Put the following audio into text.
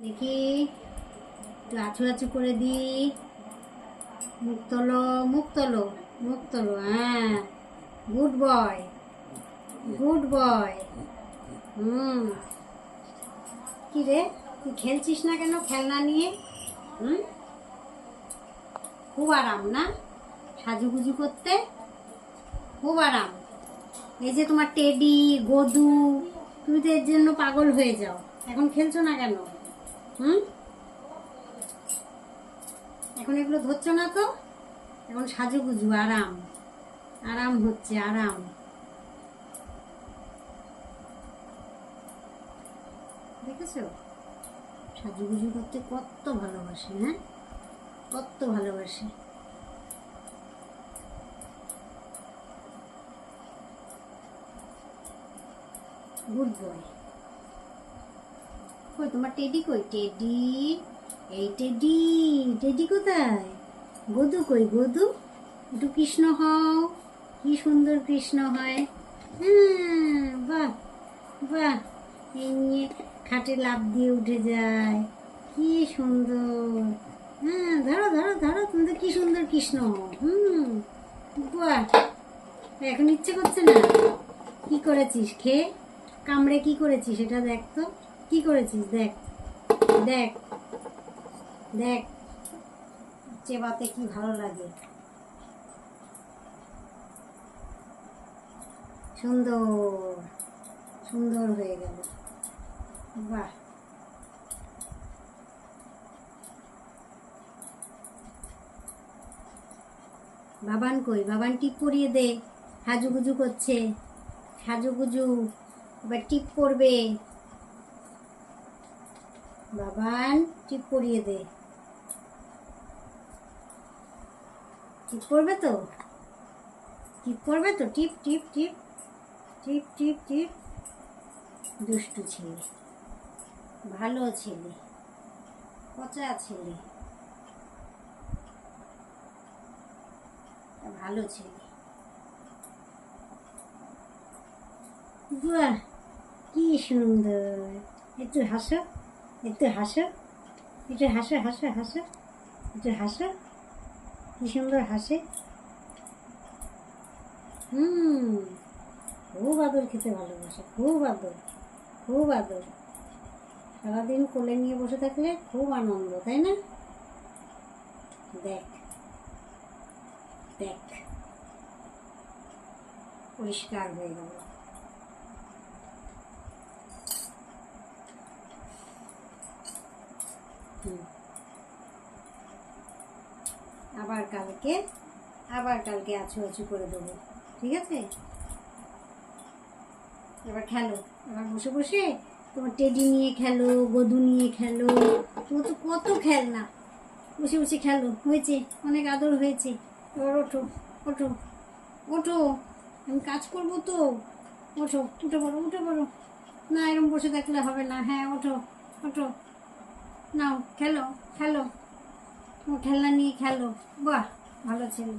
দেখি একটু আছু আছু করে দি। মুখ তোলো, মুখ তোলো, মুখ তোলো। হ্যাঁ, গুড বয়, গুড বয়। কি রে, তুই খেলছিস না কেন খেলনা নিয়ে? খুব আরাম না সাজুগুজু করতে? খুব আরাম। এই যে তোমার টেডি, গদু, তুমি তো এর জন্য পাগল হয়ে যাও। এখন খেলছো না কেন? এখন এগুলো ধরছো না তো? এখন সাজুগুজু, আরাম, আরাম হচ্ছে, আরাম। দেখেছো সাজুগুজু করতে কত ভালোবাসে? হ্যাঁ, কত ভালোবাসে। Good boy. কই তোমার টেডি? কই টেডি? এই টেডি, টেডি কোথায়? গদু কই? গদু, একটু কৃষ্ণ হও। কি সুন্দর কৃষ্ণ হয়। বাহ বাহ, এই নিয়ে খাটে লাফ দিয়ে উঠে যায়, কি সুন্দর। ধরো ধরো ধরো, তুমি তো কি সুন্দর কৃষ্ণ। বাহ, এখন ইচ্ছে করছে না? কি করেছিস খেয়ে? কামড়ে কি করেছিস এটা দেখ তো, কি করেছিস দেখ, দেখ দেখ, চেবাতে কি ভালো লাগে। সুন্দর, সুন্দর হয়ে গেল। বাহ, বাবান কই? বাবান টিপ পরিয়ে দে, সাজুগুজু করছে, সাজুগুজু, এবার টিপ পরবে। বাবান টিপ পরিয়ে দে। টিপ পরবে তো? টিপ পরবে তো? টিপ টিপ টিপ টিপ টিপ টিপ। দুষ্টু ছেলে, ভালো ছেলে, পচা ছেলে, ভালো ছেলে। বাহ, কি সুন্দর। একটু হাসো, একটু হাসো, একটু হাসো, হাসো হাসো, একটু হাসো। কি সুন্দর হাসে। খুব আদর খেতে ভালোবাসে, খুব আদর, খুব আদর। সারাদিন কোলে নিয়ে বসে থাকলে খুব আনন্দ, তাই না? দেখ দেখ, পরিষ্কার হয়ে গেল। আবার কালকে, আবার কালকে আছু আছু করে দেবো, ঠিক আছে? এবার খেলো, এবার বসে বসে তোমার টেডি নিয়ে খেলো, গদু নিয়ে খেলো, তোমার তো কত খেলনা। বসে বসে খেলো, হয়েছে, অনেক আদর হয়েছে। এবার ওঠো, ওঠো, ওঠো, আমি কাজ করবো তো। ওঠো, উঠে পড়ো, উঠে পড়ো। না, এরকম বসে থাকলে হবে না। হ্যাঁ, ওঠো, ওঠো, নাও খেলো, খেলো, তোমার খেলনা নিয়ে খেলো। বাহ, ভালো ছেলে।